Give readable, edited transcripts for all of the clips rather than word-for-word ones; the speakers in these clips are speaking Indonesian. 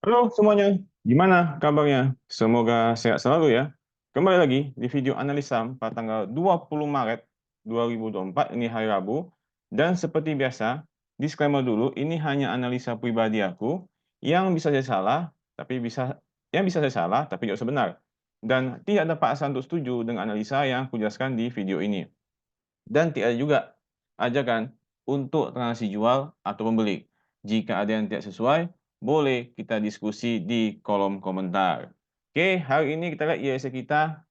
Halo semuanya, gimana kabarnya? Semoga sehat selalu ya. Kembali lagi di video analisa saham pada tanggal 20 Maret 2024, ini hari Rabu. Dan seperti biasa, disclaimer dulu, ini hanya analisa pribadi aku yang bisa saya salah, yang bisa saya salah, tapi tidak usah benar. Dan tidak ada paksaan untuk setuju dengan analisa yang aku jelaskan di video ini. Dan tidak ada juga ajakan untuk transaksi jual atau membeli. Jika ada yang tidak sesuai, boleh kita diskusi di kolom komentar. Oke, hari ini kita lihat IHSG kita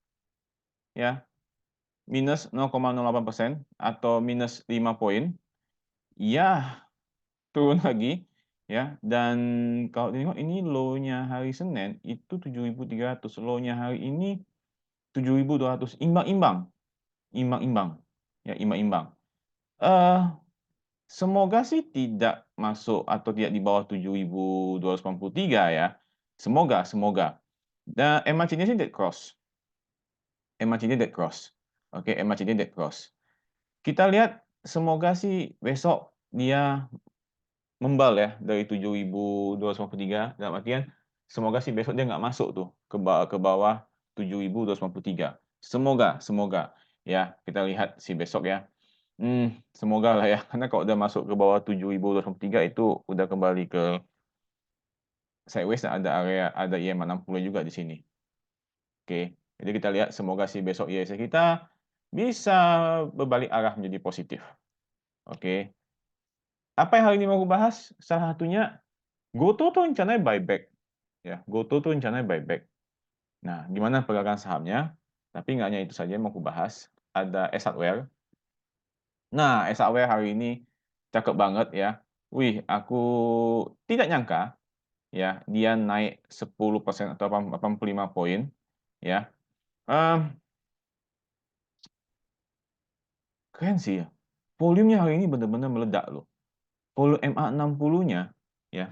ya minus 0,08% atau minus 5 poin. Ya, turun lagi ya. Dan kalau tengok ini low-nya hari Senin itu 7.300, low-nya hari ini 7.200, imbang-imbang. Imbang-imbang. Ya, imbang-imbang. Eh Semoga sih tidak masuk atau tidak di bawah 7.283 ya. Semoga semoga. Dan MACD-nya sih dead cross. MACD dead cross. Oke, MACD dead cross. Kita lihat semoga sih besok dia membal ya dari 7.253, dalam artian semoga sih besok dia nggak masuk tuh ke bawah 7.253. Semoga semoga ya, kita lihat sih besok ya. Semoga lah ya, karena kalau udah masuk ke bawah 7.203 itu udah kembali ke sideways dan ada area EMA 60 juga di sini. Oke, jadi kita lihat semoga sih besok IHSG kita bisa berbalik arah menjadi positif. Oke. Apa yang hari ini mau aku bahas? Salah satunya GoTo tuh rencananya buyback ya. GoTo tuh rencananya buyback. Nah, gimana pergerakan sahamnya? Tapi nggak hanya itu saja yang mau aku bahas. Ada S Hardware. Nah, S Hardware hari ini cakep banget ya. Wih, aku tidak nyangka ya, dia naik 10% atau 85 poin ya. Mmm, Keren sih ya. Volumenya hari ini benar-benar meledak loh. Volume MA60-nya ya,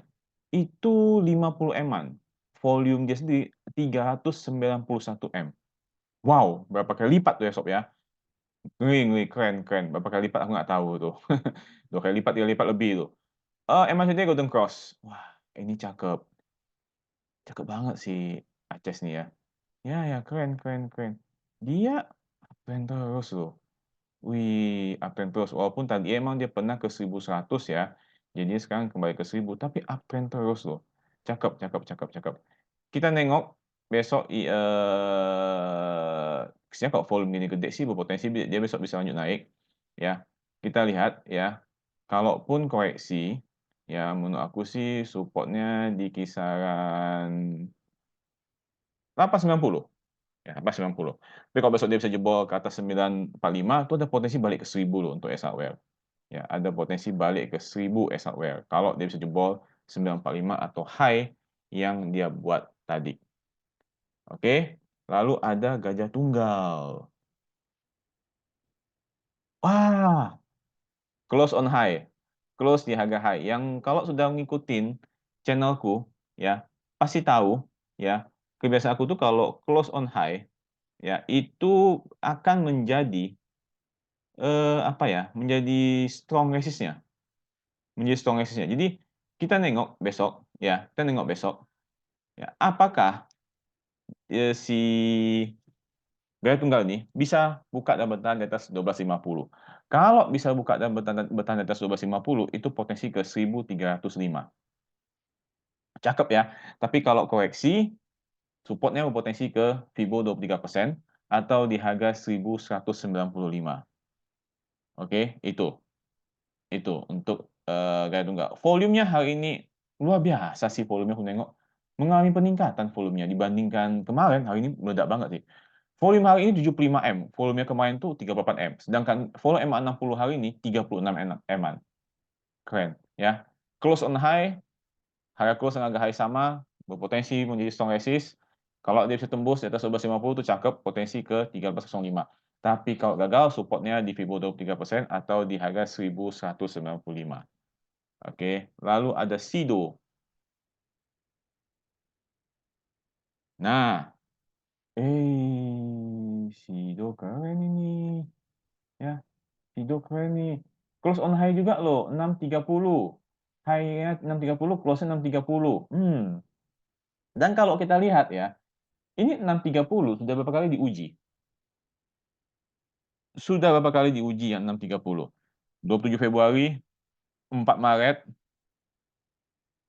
itu 50 M-an. Volume dia sendiri 391 M. Wow, berapa kali lipat tuh ya sob ya. Ngeri ngeri, keren keren. Berapa kali lipat aku nggak tahu tuh. 2 kali lipat, 3 kali lipat lebih tuh. MA-nya Golden Cross. Wah, ini cakep. Cakep banget sih Aces nih ya. Ya ya, keren keren keren. Dia uptrend terus loh. Wih, uptrend terus. Walaupun tadi emang dia pernah ke 1.100 ya. Jadi sekarang kembali ke 1.000, tapi uptrend terus loh. Cakep cakep cakep cakep. Kita nengok besok sebenarnya kalau volume ini gede sih berpotensi dia besok bisa lanjut naik ya. Kita lihat ya. Kalaupun koreksi ya, menurut aku sih supportnya di kisaran 890. Ya, pas 90. Tapi kalau besok dia bisa jebol ke atas 945, itu ada potensi balik ke 1000 loh untuk S Hardware. Ya, ada potensi balik ke 1000 S Hardware kalau dia bisa jebol 945 atau high yang dia buat tadi. Oke. Lalu ada Gajah Tunggal. Wah, close on high. Close di harga high. Yang kalau sudah ngikutin channelku ya, pasti tahu ya, kebiasaan aku tuh kalau close on high ya, itu akan menjadi apa ya, menjadi strong resist-nya, Jadi kita nengok besok ya, ya, apakah, si gaya tunggal ini bisa buka dan bertahan di atas 12.50. Kalau bisa buka dan bertahan di atas 12.50, itu potensi ke 1.305. Cakep ya. Tapi kalau koreksi, supportnya berpotensi ke Fibo 23% atau di harga 1.195. Oke, itu untuk, gaya tunggal. Volumenya hari ini luar biasa sih volumenya aku nengok, mengalami peningkatan volumenya dibandingkan kemarin, hari ini meledak banget sih. Volume hari ini 75 M, volumenya kemarin tuh 38 M, sedangkan volume MA60 hari ini 36 M-an. Keren ya. Close on high, harga close dengan harga high sama, berpotensi menjadi strong resist. Kalau dia bisa tembus di atas 11.50 itu cakep, potensi ke 1305. Tapi kalau gagal, supportnya di Fibo 23% atau di harga 1.195. Oke, lalu ada Sido. Nah, Sido keren ini. Ya, Sido keren nih. Close on high juga loh, 630. High-nya 630, close-nya 630. Dan kalau kita lihat ya, ini 630 sudah berapa kali diuji? Sudah berapa kali diuji yang 630? 27 Februari, 4 Maret,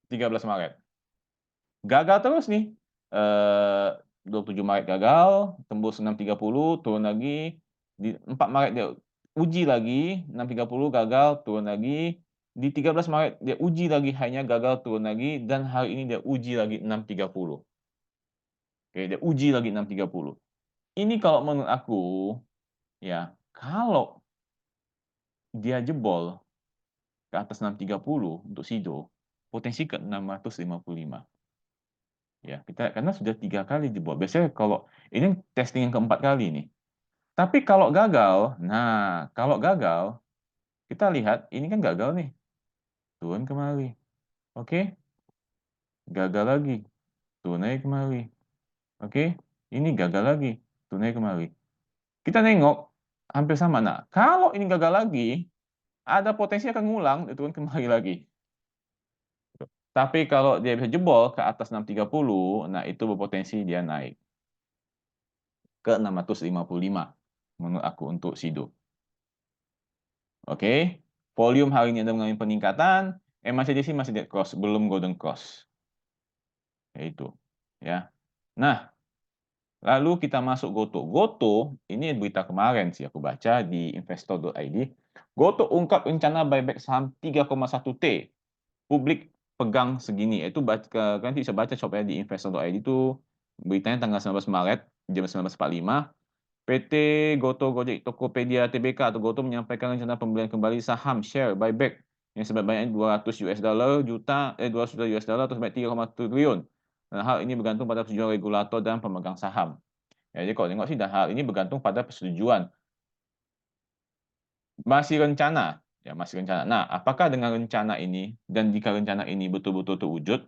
13 Maret. Gagal terus nih. 27 Maret gagal, tembus 630, turun lagi. Di 4 Maret dia uji lagi, 630 gagal, turun lagi. Di 13 Maret dia uji lagi, hanya gagal, turun lagi. Dan hari ini dia uji lagi 630. Oke, dia uji lagi 630. Ini kalau menurut aku, ya, kalau dia jebol ke atas 630 untuk Sido, potensi ke 655. Ya, kita karena sudah 3 kali jebol. Biasanya kalau ini testing yang keempat kali nih. Tapi kalau gagal, nah kalau gagal, kita lihat ini kan gagal nih, turun kemari. Oke, gagal lagi, turun lagi kemari. Oke, ini gagal lagi, turun lagi kemari. Kita nengok hampir sama. Nah, kalau ini gagal lagi, ada potensi akan ngulang, turun kemari lagi. Tapi kalau dia bisa jebol ke atas 630, nah itu berpotensi dia naik ke 655 menurut aku untuk Sido. Oke, volume hari ini ada mengalami peningkatan, MACD masih dead cross, belum golden cross. Yaitu, ya. Nah, lalu kita masuk Goto. Goto, ini berita kemarin sih aku baca di investor.id. Goto ungkap rencana buyback saham 3,1 T. Publik pegang segini. Itu nanti bisa baca shopnya di investor.id itu beritanya tanggal 19 Maret jam 19.45. PT Goto Gojek Tokopedia Tbk atau Goto menyampaikan rencana pembelian kembali saham share buyback yang sebanyak 200 juta US dollar atau sebanyak 3,1 triliun. Dan hal ini bergantung pada persetujuan regulator dan pemegang saham. Ya, jadi kalau tengok sih, dan hal ini bergantung pada persetujuan. Masih rencana, ya masih rencana. Nah, apakah dengan rencana ini dan jika rencana ini betul-betul terwujud,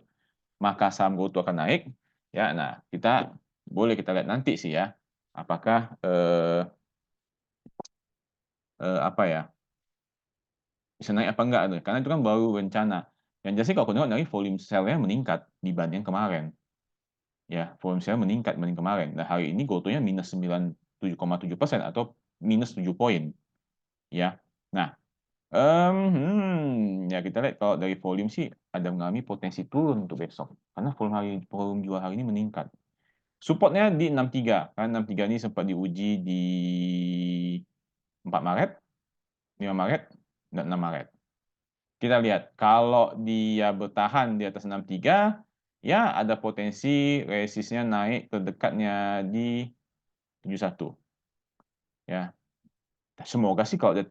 maka saham Goto akan naik? Ya, nah kita boleh kita lihat nanti sih ya, apakah apa ya, bisa naik apa enggak tuh, karena itu kan baru rencana. Yang jelas sih kalau aku tengok dari volume sell-nya meningkat dibanding kemarin. Ya, volume sell meningkat dibanding kemarin. Nah, hari ini Gotonya minus 97,7% atau minus 7 poin. Ya. Nah, ya kita lihat kalau dari volume sih ada mengalami potensi turun untuk besok. Karena volume jual hari ini meningkat. Supportnya di 63, karena 63 ini sempat diuji di 4 Maret, 5 Maret, dan 6 Maret. Kita lihat, kalau dia bertahan di atas 63, ya ada potensi resistnya naik terdekatnya di 71. Ya, semoga sih kalau dia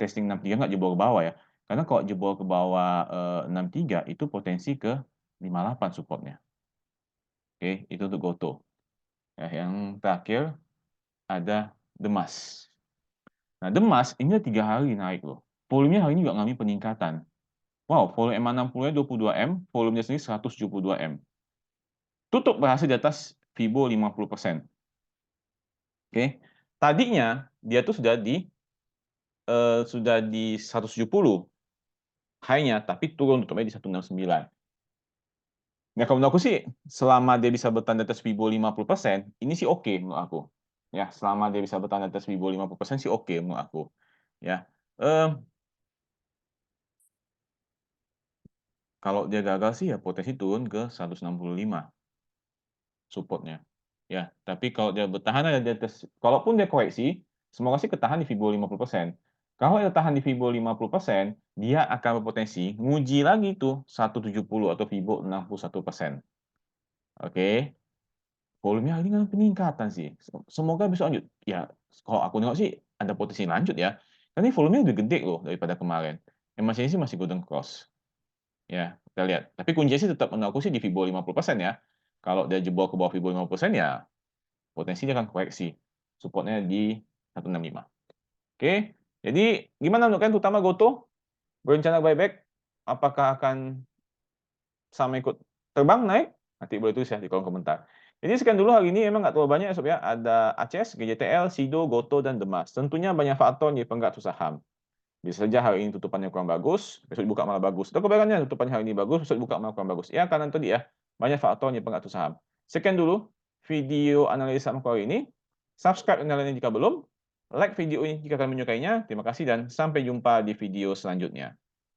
testing 63 nggak jebol ke bawah ya. Karena kalau jebol ke bawah 63 itu potensi ke 58 supportnya. Oke, itu untuk Goto. Ya, yang terakhir ada Demas. Nah, Demas ini 3 hari naik loh. Volumenya hari ini juga mengalami peningkatan. Wow, volume M60-nya 22M, volumenya sendiri 172M. Tutup berhasil di atas Fibo 50%. Oke. Tadinya dia tuh sudah di 170 high-nya, tapi turun tutupnya di 169. Nah, kalau menurut aku sih, selama dia bisa bertahan di atas Fibo 50%, ini sih oke menurut aku. Ya, selama dia bisa bertahan di atas Fibo 50% sih oke menurut aku. Ya. Kalau dia gagal sih ya potensi turun ke 165 supportnya. Ya, tapi kalau dia bertahan ada di atas, kalaupun dia koreksi, semoga sih ketahan di Fibo 50%. Kalau dia tahan di Fibo 50%, dia akan berpotensi nguji lagi tuh 170 atau Fibo 61%. Oke. Volumenya hari ini kan peningkatan sih. Semoga bisa lanjut. Ya, kalau aku nengok sih ada potensi lanjut ya. Karena ini volumenya lebih gede loh daripada kemarin. Yang masih ini sih masih golden cross. Ya, kita lihat. Tapi kuncinya sih tetap menurut aku sih di Fibo 50% ya. Kalau dia jebol ke bawah Fibo 50% ya potensi dia akan koreksi. Supportnya di 165. Oke, jadi gimana menurut kalian terutama Goto? Berencana buyback? Apakah akan sama ikut terbang naik? Nanti boleh tulis ya di kolom komentar. Jadi sekian dulu hari ini, emang nggak terlalu banyak ya Sob ya. Ada ACS, GJTL, Sido, Goto, dan Demas. Tentunya banyak faktor yang penggak saham. Bisa saja hari ini tutupannya kurang bagus, besok dibuka malah bagus. Atau kebalikannya, tutupannya hari ini bagus, besok dibuka malah kurang bagus. Ya, karena tadi ya, banyak faktor yang pengatur saham. Sekian dulu video analisa makro hari ini. Subscribe channel ini jika belum. Like video ini jika kalian menyukainya. Terima kasih dan sampai jumpa di video selanjutnya.